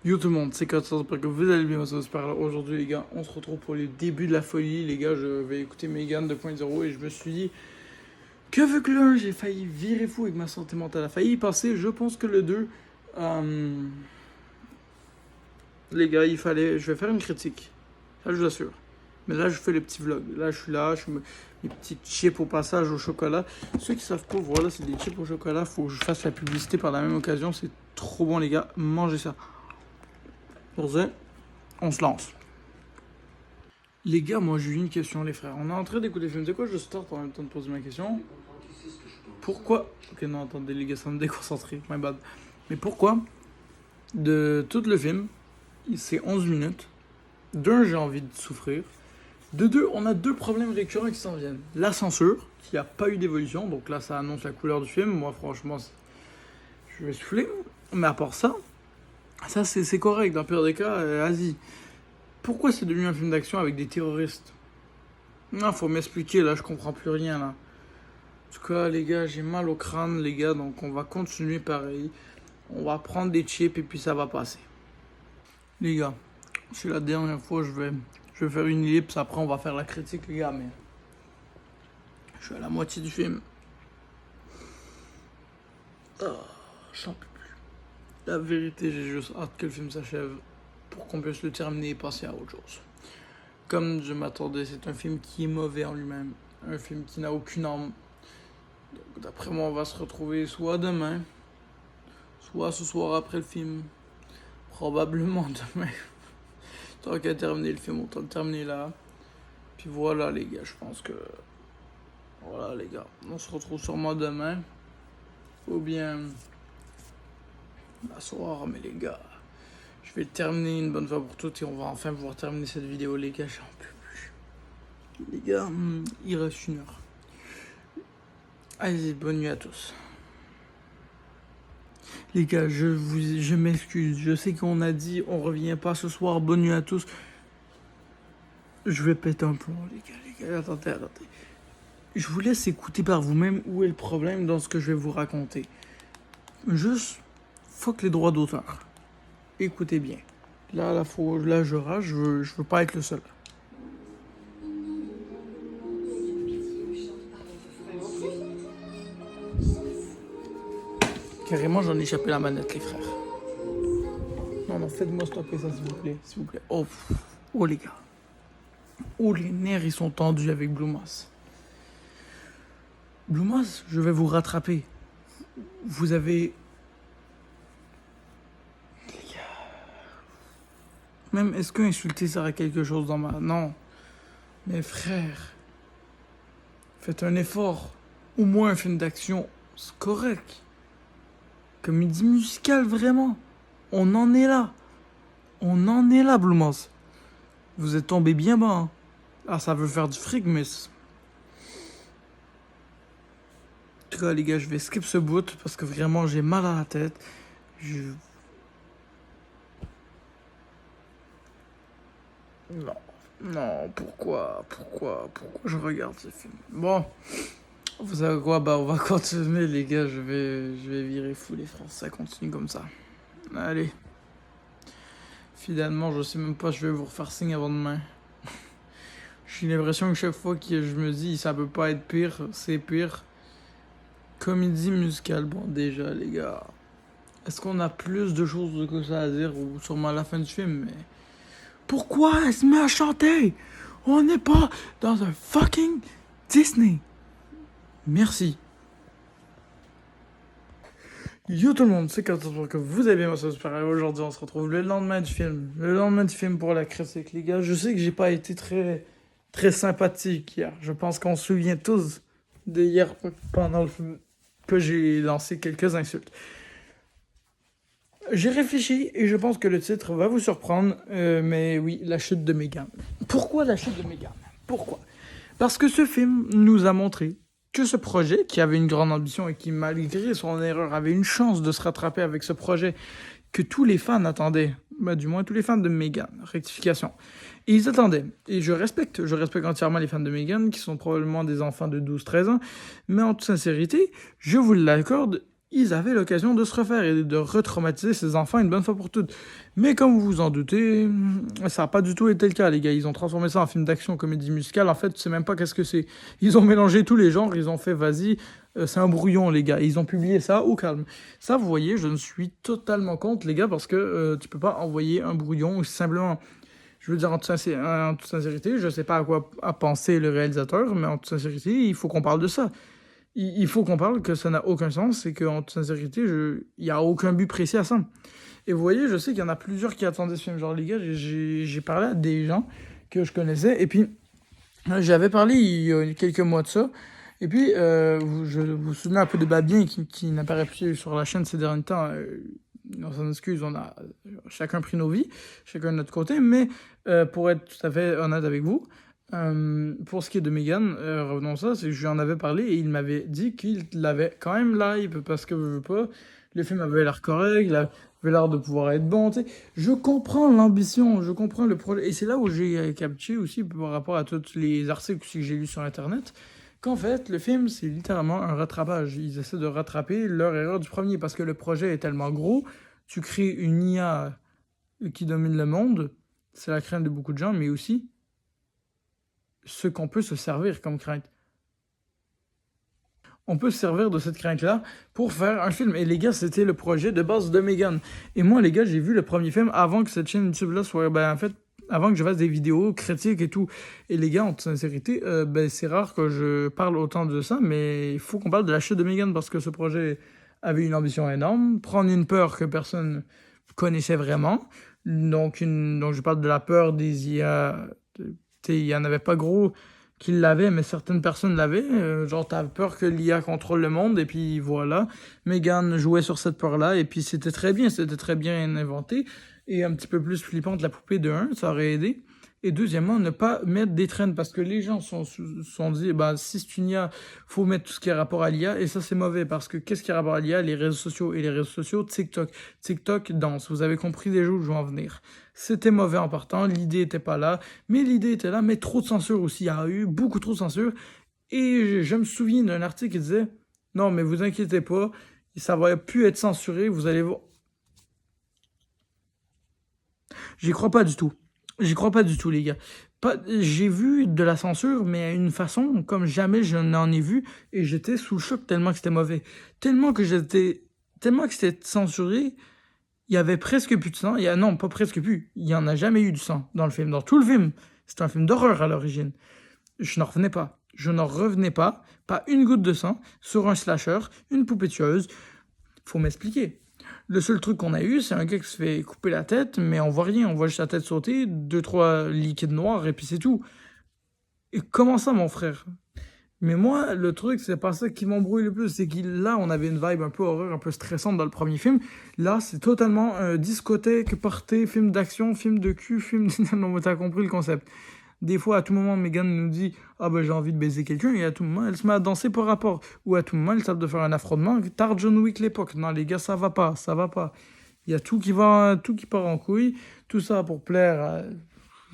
Yo tout le monde, c'est Kat, j'espère que vous allez bien, j'espère là. Aujourd'hui les gars, on se retrouve pour le début de la folie. Les gars, je vais écouter Megan 2.0 et je me suis dit que vu que le 1 j'ai failli virer fou avec ma santé mentale a failli y passer, je pense que le 2, les gars, je vais faire une critique, ça je vous assure. Mais là je fais les petits vlogs, là je suis là, mes petites chips au passage au chocolat. Ceux qui savent pas, voilà, c'est des chips au chocolat, faut que je fasse la publicité par la même occasion, c'est trop bon les gars, mangez ça. Pour ça, on se lance. Les gars, moi j'ai eu une question, les frères. On est en train d'écouter le film. C'est quoi, je start en même temps de poser ma question. Pourquoi. Ok, non, attendez, les gars, ça me déconcentre. My bad. Mais pourquoi, de tout le film, c'est 11 minutes. D'un, j'ai envie de souffrir. De deux, on a deux problèmes récurrents qui s'en viennent. La censure, qui n'a pas eu d'évolution. Donc là, ça annonce la couleur du film. Moi, franchement, je vais souffler. Mais à part ça, c'est correct. Dans le pire des cas, vas-y. Pourquoi c'est devenu un film d'action avec des terroristes? Non, faut m'expliquer, là, je comprends plus rien, là. En tout cas, les gars, j'ai mal au crâne, les gars, donc on va continuer pareil. On va prendre des chips et puis ça va passer. Les gars, c'est la dernière fois, je vais faire une ellipse, après on va faire la critique, les gars, mais je suis à la moitié du film. Oh, j'en peux plus. La vérité, j'ai juste hâte que le film s'achève pour qu'on puisse le terminer et passer à autre chose. Comme je m'attendais, c'est un film qui est mauvais en lui-même. Un film qui n'a aucune âme. Donc, d'après moi, on va se retrouver soit demain, soit ce soir après le film. Probablement demain. Tant qu'à terminer le film, autant le terminer là. Puis voilà, les gars, je pense que. Voilà, les gars. On se retrouve sûrement demain. Ou bien. La soir, mais les gars. Je vais terminer une bonne fois pour toutes et on va enfin pouvoir terminer cette vidéo, les gars. J'en peux plus. Les gars, il reste 1 heure. Allez, bonne nuit à tous. Les gars, je m'excuse. Je sais qu'on a dit on revient pas ce soir. Bonne nuit à tous. Je vais péter un plomb, les gars. Attendez. Je vous laisse écouter par vous-même où est le problème dans ce que je vais vous raconter. Juste, fuck les droits d'auteur. Écoutez bien. Là, je rage. Je veux pas être le seul. Carrément, j'en ai échappé la manette, les frères. Non, faites-moi stopper ça, s'il vous plaît. S'il vous plaît. Oh, les gars. Oh, les nerfs, ils sont tendus avec Blue Moss. Blue Moss, je vais vous rattraper. Vous avez... Les gars... Même, est-ce qu'insulter sert quelque chose dans ma... Non. Mais frère... Faites un effort. Au moins un film d'action. C'est correct. Comédie musicale, vraiment. On en est là. On en est là, Blue Moss. Vous êtes tombé bien bas. Hein. Ah, ça veut faire du fric, mais... En tout cas, les gars, je vais skip ce bout parce que vraiment, j'ai mal à la tête. Non, pourquoi je regarde ce film? Bon, vous savez quoi, on va continuer, les gars. Je vais virer fou, les frères. Ça continue comme ça. Allez. Finalement, je sais même pas, je vais vous refaire signe avant demain. J'ai l'impression que chaque fois que je me dis, ça peut pas être pire, c'est pire. Comédie musicale, bon, déjà, les gars. Est-ce qu'on a plus de choses que ça à dire, ou sûrement à la fin du film, mais... Pourquoi elle se met à chanter? On n'est pas dans un fucking Disney. Merci. Yo tout le monde, c'est Carter que vous avez bien, j'espère. Aujourd'hui, on se retrouve le lendemain du film. Le lendemain du film pour la critique, les gars. Je sais que j'ai pas été très sympathique hier. Je pense qu'on se souvient tous de hier pendant le film que j'ai lancé quelques insultes. J'ai réfléchi et je pense que le titre va vous surprendre, mais oui, la chute de Megan. Pourquoi la chute de Megan? Pourquoi? Parce que ce film nous a montré que ce projet, qui avait une grande ambition et qui, malgré son erreur, avait une chance de se rattraper avec ce projet que tous les fans attendaient, du moins tous les fans de Megan, rectification. Et ils attendaient, et je respecte entièrement les fans de Megan, qui sont probablement des enfants de 12-13 ans, mais en toute sincérité, je vous l'accorde, ils avaient l'occasion de se refaire et de retraumatiser ces enfants une bonne fois pour toutes. Mais comme vous vous en doutez, ça n'a pas du tout été le cas, les gars. Ils ont transformé ça en film d'action, comédie musicale. En fait, tu sais même pas qu'est-ce que c'est. Ils ont mélangé tous les genres, ils ont fait, vas-y, c'est un brouillon, les gars. Ils ont publié ça au calme. Ça, vous voyez, je ne suis totalement contre, les gars, parce que tu peux pas envoyer un brouillon ou simplement... Je veux dire, en toute sincérité, je sais pas à quoi a pensé le réalisateur, mais en toute sincérité, il faut qu'on parle de ça. Il faut qu'on parle que ça n'a aucun sens et qu'en toute sincérité, il n'y a aucun but précis à ça. Et vous voyez, je sais qu'il y en a plusieurs qui attendaient ce film. Genre, les gars, j'ai parlé à des gens que je connaissais et puis j'avais parlé il y a quelques mois de ça. Et puis, je vous souvenez un peu de Babien qui n'apparaît plus sur la chaîne ces derniers temps. On s'en excuse, on a chacun pris nos vies, chacun de notre côté, mais pour être tout à fait honnête avec vous, pour ce qui est de Megan, revenons à ça, c'est que je lui en avais parlé et il m'avait dit qu'il l'avait quand même live parce que je veux pas, le film avait l'air correct, il avait l'air de pouvoir être bon, tu sais. Je comprends l'ambition, je comprends le projet, et c'est là où j'ai capté aussi par rapport à tous les articles que j'ai lus sur Internet, qu'en fait, le film, c'est littéralement un rattrapage. Ils essaient de rattraper leur erreur du premier parce que le projet est tellement gros, tu crées une IA qui domine le monde, c'est la crainte de beaucoup de gens, mais aussi ce qu'on peut se servir comme crainte. On peut se servir de cette crainte-là pour faire un film. Et les gars, c'était le projet de base de Megan. Et moi, les gars, j'ai vu le premier film avant que cette chaîne YouTube-là soit... Ben, en fait, avant que je fasse des vidéos critiques et tout. Et les gars, en toute sincérité, ben, c'est rare que je parle autant de ça, mais il faut qu'on parle de la chute de Megan parce que ce projet avait une ambition énorme. Prendre une peur que personne connaissait vraiment. Donc je parle de la peur des IA... Il y en avait pas gros qui l'avaient, mais certaines personnes l'avaient. Genre, t'as peur que l'IA contrôle le monde, et puis voilà. Megan jouait sur cette peur-là, et puis c'était très bien inventé. Et un petit peu plus flippante, la poupée de 1, ça aurait aidé. Et deuxièmement, ne pas mettre des trends, parce que les gens sont dit, bah, si c'est une IA, faut mettre tout ce qui est rapport à l'IA, et ça c'est mauvais, parce que qu'est-ce qui est rapport à l'IA? Les réseaux sociaux, et les réseaux sociaux, TikTok. TikTok danse, vous avez compris déjà où je veux en venir. C'était mauvais en partant, l'idée était pas là, mais l'idée était là, mais trop de censure aussi, il y a eu beaucoup trop de censure, et je me souviens d'un article qui disait, non mais vous inquiétez pas, ça va plus être censuré, vous allez voir. J'y crois pas du tout. J'y crois pas du tout, les gars. J'ai vu de la censure, mais à une façon comme jamais je n'en ai vu, et j'étais sous le choc tellement que c'était mauvais. Tellement que c'était censuré, il y avait presque plus de sang. Non, pas presque plus. Il y en a jamais eu du sang dans le film. Dans tout le film, c'est un film d'horreur à l'origine. Je n'en revenais pas. Je n'en revenais pas. Pas une goutte de sang sur un slasher, une poupée tueuse. Faut m'expliquer. Le seul truc qu'on a eu, c'est un gars qui se fait couper la tête, mais on voit rien, on voit juste la tête sauter, deux, trois liquides noirs, et puis c'est tout. Et comment ça, mon frère? Mais moi, le truc, c'est pas ça qui m'embrouille le plus, c'est que là, on avait une vibe un peu horreur, un peu stressante dans le premier film. Là, c'est totalement discothèque, party, film d'action, film de cul, film... non, mais t'as compris le concept. Des fois, à tout moment, Megan nous dit « Ah ben j'ai envie de baiser quelqu'un » et à tout moment, elle se met à danser par rapport. Ou à tout moment, elle tape de faire un affrontement. Tard John Wick l'époque. Non, les gars, ça va pas, ça va pas. Il y a tout qui part en couille. Tout ça pour plaire à...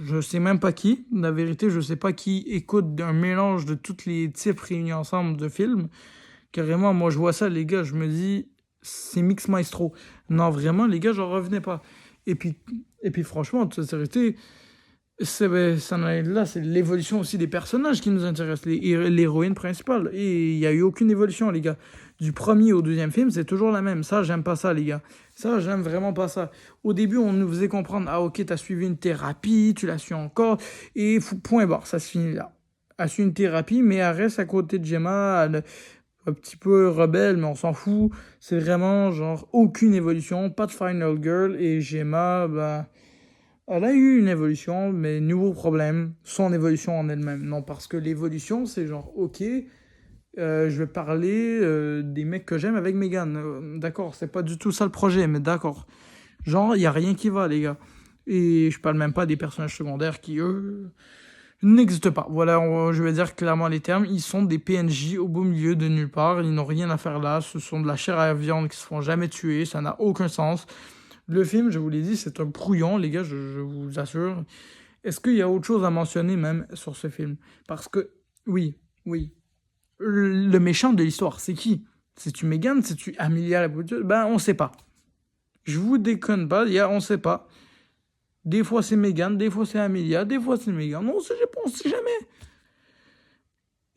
Je sais même pas qui. La vérité, je sais pas qui écoute un mélange de tous les types réunis ensemble de films. Carrément, moi, je vois ça, les gars, je me dis « C'est Mix Maestro ». Non, vraiment, les gars, j'en revenais pas. Et puis franchement, en toute sincérité... Là, c'est l'évolution aussi des personnages qui nous intéressent, l'héroïne principale. Et il n'y a eu aucune évolution, les gars. Du premier au deuxième film, c'est toujours la même. Ça, j'aime pas ça, les gars. Ça, j'aime vraiment pas ça. Au début, on nous faisait comprendre, ah ok, t'as suivi une thérapie, tu l'as su encore, et point barre, ça se finit là. Elle a suivi une thérapie, mais elle reste à côté de Gemma, un petit peu rebelle, mais on s'en fout. C'est vraiment, genre, aucune évolution, pas de Final Girl, et Gemma, bah... Elle a eu une évolution, mais nouveau problème, son évolution en elle-même. Non, parce que l'évolution, c'est genre, ok, je vais parler des mecs que j'aime avec Megan. D'accord, c'est pas du tout ça le projet, mais d'accord. Genre, il n'y a rien qui va, les gars. Et je parle même pas des personnages secondaires qui, eux, n'existent pas. Voilà, je vais dire clairement les termes. Ils sont des PNJ au beau milieu de nulle part. Ils n'ont rien à faire là. Ce sont de la chair à viande qui se font jamais tuer. Ça n'a aucun sens. Le film, je vous l'ai dit, c'est un brouillon, les gars, je vous assure. Est-ce qu'il y a autre chose à mentionner même sur ce film? Parce que, oui, le méchant de l'histoire, c'est qui? C'est-tu Meghan? C'est-tu Amelia la Beauté? Ben, on sait pas. Je vous déconne pas, on sait pas. Des fois c'est Meghan, des fois c'est Amelia, des fois c'est Meghan. On sait jamais.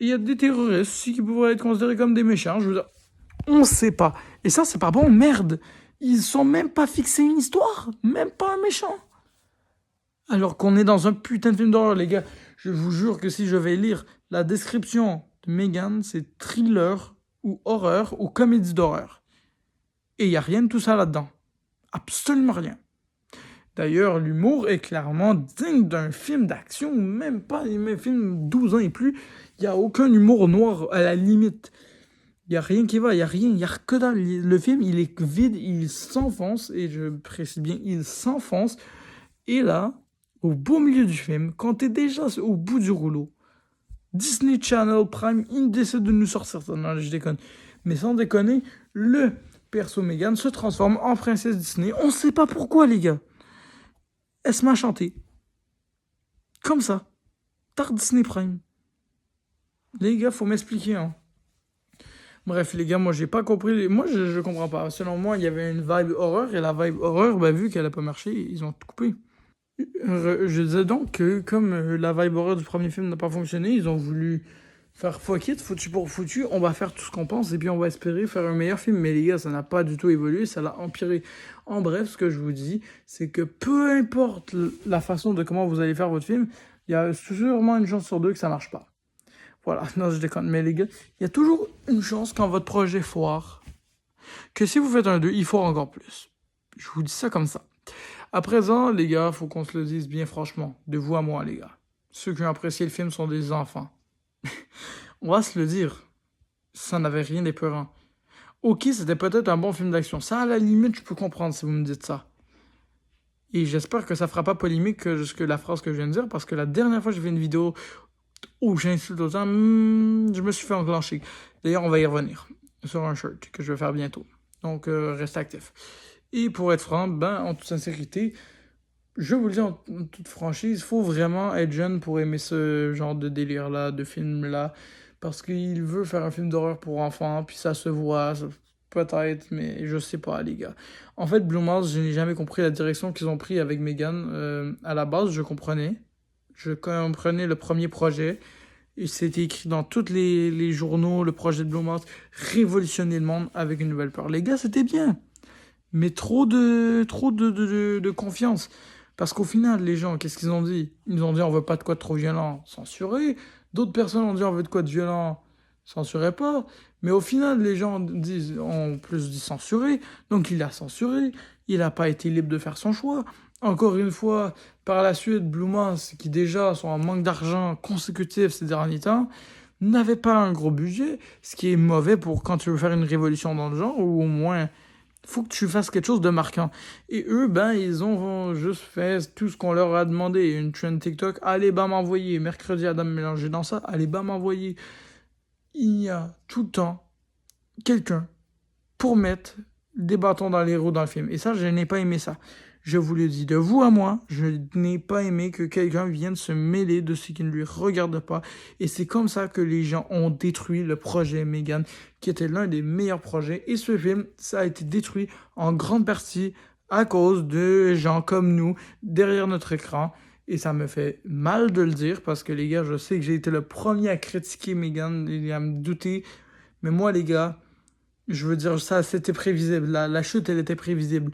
Il y a des terroristes aussi qui pourraient être considérés comme des méchants. Je veux dire, on sait pas. Et ça, c'est pas bon, merde. Ils sont même pas fixés une histoire. Même pas un méchant. Alors qu'on est dans un putain de film d'horreur, les gars. Je vous jure que si je vais lire la description de Meghan, c'est thriller ou horreur ou comédie d'horreur. Et il n'y a rien de tout ça là-dedans. Absolument rien. D'ailleurs, l'humour est clairement digne d'un film d'action, ou même pas un film 12 ans et plus. Il n'y a aucun humour noir à la limite. Il n'y a rien qui va, il n'y a rien, il n'y a que dalle. Le film, il est vide, il s'enfonce, et je précise bien, il s'enfonce. Et là, au beau milieu du film, quand t'es déjà au bout du rouleau, Disney Channel Prime, ils décident de nous sortir ça. Non, je déconne. Mais sans déconner, le perso Meghan se transforme en princesse Disney. On sait pas pourquoi, les gars. Elle se met à chanter. Comme ça. Tard Disney Prime. Les gars, faut m'expliquer, hein. Bref, les gars, moi, j'ai pas compris. Moi, je comprends pas. Selon moi, il y avait une vibe horreur, et la vibe horreur, bah, vu qu'elle a pas marché, ils ont tout coupé. Je disais donc que, comme la vibe horreur du premier film n'a pas fonctionné, ils ont voulu faire fuck it, foutu pour foutu, on va faire tout ce qu'on pense, et puis on va espérer faire un meilleur film. Mais les gars, ça n'a pas du tout évolué, ça l'a empiré. En bref, ce que je vous dis, c'est que peu importe la façon de comment vous allez faire votre film, il y a sûrement une chance sur deux que ça marche pas. Voilà, non, je déconne. Mais les gars, il y a toujours une chance quand votre projet foire, que si vous faites un 2, il foire encore plus. Je vous dis ça comme ça. À présent, les gars, faut qu'on se le dise bien franchement, de vous à moi, les gars. Ceux qui ont apprécié le film sont des enfants. On va se le dire, ça n'avait rien d'épeurant. Ok, c'était peut-être un bon film d'action. Ça, à la limite, je peux comprendre si vous me dites ça. Et j'espère que ça fera pas polémique jusque la phrase que je viens de dire, parce que la dernière fois que j'ai fait une vidéo où j'insulte autant, je me suis fait enclencher. D'ailleurs, on va y revenir sur un shirt que je vais faire bientôt. Donc, restez actifs. Et pour être franc, en toute sincérité, je vous le dis en toute franchise, il faut vraiment être jeune pour aimer ce genre de délire-là, de film-là, parce qu'il veut faire un film d'horreur pour enfants, puis ça se voit, peut-être, mais je sais pas, les gars. En fait, Blumhouse, je n'ai jamais compris la direction qu'ils ont pris avec Meghan. À la base, je comprenais le premier projet, et c'était écrit dans tous les journaux, le projet de Blumhouse, révolutionner le monde avec une nouvelle peur. Les gars, c'était bien. Mais trop de confiance. Parce qu'au final, les gens, qu'est-ce qu'ils ont dit? Ils ont dit on veut pas de quoi de trop violent, censuré. D'autres personnes ont dit on veut de quoi de violent, censurez pas. Mais au final, les gens ont plus dit censuré. Donc il a censuré. Il n'a pas été libre de faire son choix. Encore une fois, par la suite, Blumhouse, qui déjà sont en manque d'argent consécutif ces derniers temps, n'avait pas un gros budget, ce qui est mauvais pour quand tu veux faire une révolution dans le genre, ou au moins faut que tu fasses quelque chose de marquant. Et eux, ils ont juste fait tout ce qu'on leur a demandé. Une trend TikTok, allez, m'envoyer. Mercredi, Adam mélangé dans ça, allez, m'envoyer. Il y a tout le temps quelqu'un pour mettre des bâtons dans les roues dans le film. Et ça, je n'ai pas aimé ça. Je vous le dis de vous à moi, je n'ai pas aimé que quelqu'un vienne se mêler de ce qui ne lui regarde pas. Et c'est comme ça que les gens ont détruit le projet Meghan, qui était l'un des meilleurs projets. Et ce film, ça a été détruit en grande partie à cause de gens comme nous, derrière notre écran. Et ça me fait mal de le dire, parce que les gars, je sais que j'ai été le premier à critiquer Meghan et à me douter. Mais moi, les gars, je veux dire, ça, c'était prévisible. La chute, elle était prévisible.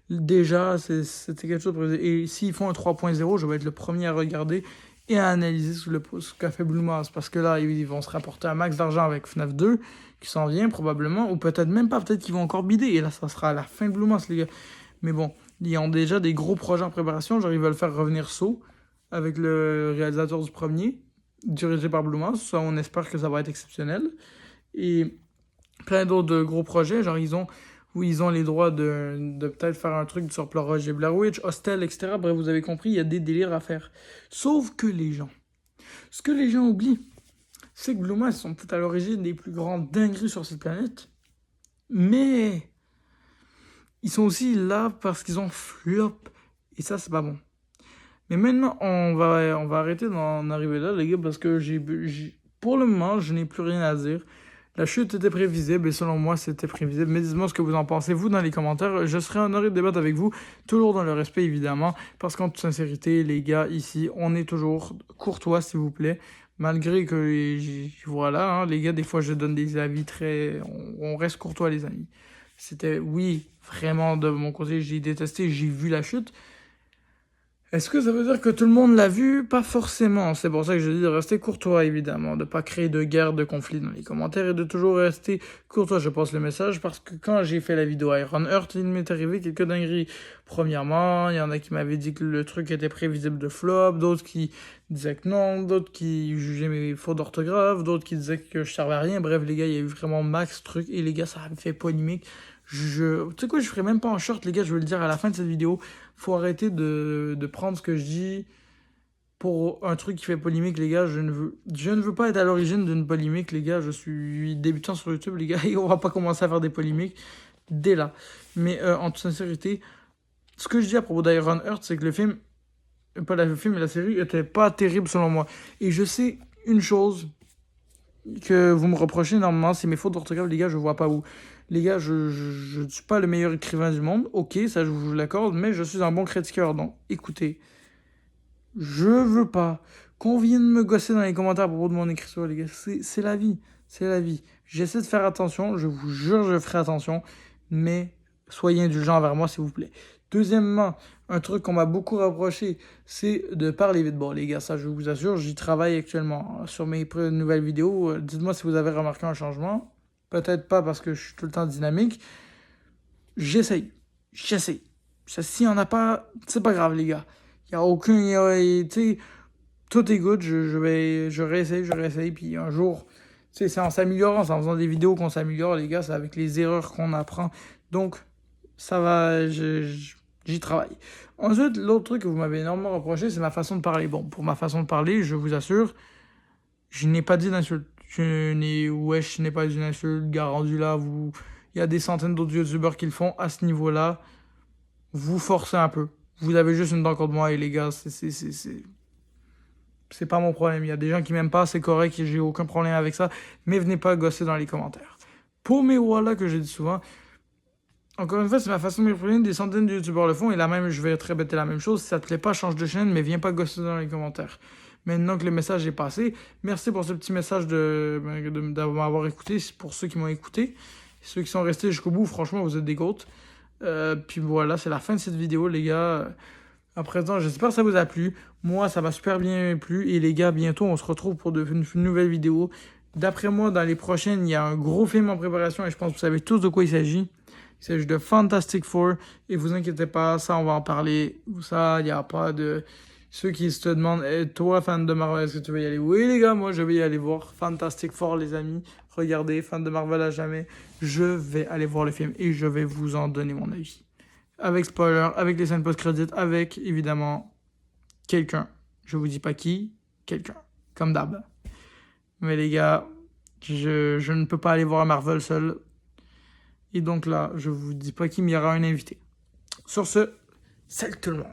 Déjà, c'était quelque chose de prévisible. Et s'ils font un 3.0, je vais être le premier à regarder et à analyser ce qu'a fait Blumhouse. Parce que là, ils vont se rapporter un max d'argent avec FNAF 2, qui s'en vient probablement, ou peut-être même pas, peut-être qu'ils vont encore bider. Et là, ça sera à la fin de Blumhouse, les gars. Mais bon, ils ont déjà des gros projets en préparation. Genre, ils veulent faire revenir Saw avec le réalisateur du premier, dirigé par Blumhouse. Ça, on espère que ça va être exceptionnel. Et plein d'autres gros projets, genre ils ont les droits de peut-être faire un truc sur Roger Blair Witch, Hostel, etc. Bref, vous avez compris, il y a des délires à faire. Sauf que ce que les gens oublient, c'est que Blumhouse sont peut-être à l'origine des plus grandes dingueries sur cette planète, mais ils sont aussi là parce qu'ils ont flop, et ça, c'est pas bon. Mais maintenant, on va arrêter d'en arriver là, les gars, parce que pour le moment, je n'ai plus rien à dire. La chute était prévisible et selon moi, c'était prévisible. Mais dites-moi ce que vous en pensez, vous, dans les commentaires. Je serais honoré de débattre avec vous, toujours dans le respect, évidemment. Parce qu'en toute sincérité, les gars, ici, on est toujours courtois, s'il vous plaît. Malgré que, voilà, hein, les gars, des fois, je donne des avis très... On reste courtois, les amis. C'était, oui, vraiment, de mon côté, j'ai détesté, j'ai vu la chute. Est-ce que ça veut dire que tout le monde l'a vu? Pas forcément. C'est pour ça que je dis de rester courtois, évidemment, de pas créer de guerre, de conflit dans les commentaires et de toujours rester courtois. Je passe le message parce que quand j'ai fait la vidéo Iron Heart, il m'est arrivé quelques dingueries. Premièrement, il y en a qui m'avaient dit que le truc était prévisible de flop, d'autres qui disaient que non, d'autres qui jugeaient mes fautes d'orthographe, d'autres qui disaient que je servais à rien. Bref, les gars, il y a eu vraiment max truc et les gars, ça a fait polémique. Tu sais quoi, je ferai même pas en short, les gars, je vais le dire à la fin de cette vidéo. Faut arrêter de prendre ce que je dis pour un truc qui fait polémique, les gars. Je ne veux pas être à l'origine d'une polémique, les gars. Je suis débutant sur YouTube, les gars, et on va pas commencer à faire des polémiques dès là. Mais en toute sincérité, ce que je dis à propos d'Iron Heart, c'est que le film, pas le film, mais la série, était pas terrible selon moi. Et je sais une chose que vous me reprochez énormément, c'est mes fautes d'orthographe, les gars, je vois pas où. Les gars, je ne suis pas le meilleur écrivain du monde, ok, ça je vous l'accorde, mais je suis un bon critiqueur, donc écoutez, je veux pas qu'on vienne me gosser dans les commentaires à propos de mon écriture, les gars, c'est la vie, c'est la vie. J'essaie de faire attention, je vous jure, je ferai attention, mais soyez indulgents envers moi, s'il vous plaît. Deuxièmement, un truc qu'on m'a beaucoup reproché, c'est de parler vite. Bon, les gars, ça, je vous assure, j'y travaille actuellement sur mes nouvelles vidéos. Dites-moi si vous avez remarqué un changement. Peut-être pas parce que je suis tout le temps dynamique. J'essaye. S'il n'y en a pas, c'est pas grave, les gars. Il n'y a aucun... Tu sais, tout est good. Je réessaye. Puis un jour, tu sais, c'est en s'améliorant, c'est en faisant des vidéos qu'on s'améliore, les gars. C'est avec les erreurs qu'on apprend. Donc, ça va... J'y travaille. Ensuite, l'autre truc que vous m'avez énormément reproché, c'est ma façon de parler. Bon, pour ma façon de parler, je vous assure, je n'ai pas dit d'insulte. Je n'ai pas dit une insulte, gars rendu là, vous... Il y a des centaines d'autres youtubeurs qui le font à ce niveau-là. Vous forcez un peu. Vous avez juste une dent contre moi et les gars, c'est pas mon problème. Il y a des gens qui m'aiment pas, c'est correct, j'ai aucun problème avec ça. Mais venez pas gosser dans les commentaires. Pour mes voilà que j'ai dit souvent, encore une fois, c'est ma façon de m'exprimer, des centaines de youtubeurs le font, et là même, je vais te répéter la même chose. Si ça te plaît pas, change de chaîne, mais viens pas gosser dans les commentaires. Maintenant que le message est passé, merci pour ce petit message d'avoir écouté, pour ceux qui m'ont écouté. Ceux qui sont restés jusqu'au bout, franchement, vous êtes des goats. Puis voilà, c'est la fin de cette vidéo, les gars. À présent, j'espère que ça vous a plu. Moi, ça m'a super bien plu. Et les gars, bientôt, on se retrouve pour une nouvelle vidéo. D'après moi, dans les prochaines, il y a un gros film en préparation, et je pense que vous savez tous de quoi il s'agit. Il s'agit de Fantastic Four. Et vous inquiétez pas, ça, on va en parler. Ça, il n'y a pas de... Ceux qui se demandent, toi, fan de Marvel, est-ce que tu veux y aller? Oui, les gars, moi, je vais y aller voir Fantastic Four, les amis. Regardez, fan de Marvel à jamais. Je vais aller voir le film et je vais vous en donner mon avis. Avec spoiler, avec les scènes post-crédit, avec, évidemment, quelqu'un. Je vous dis pas qui, quelqu'un. Comme d'hab. Mais les gars, je ne peux pas aller voir Marvel seul. Et donc là, je vous dis pas qui, mais il y aura un invité. Sur ce, salut tout le monde.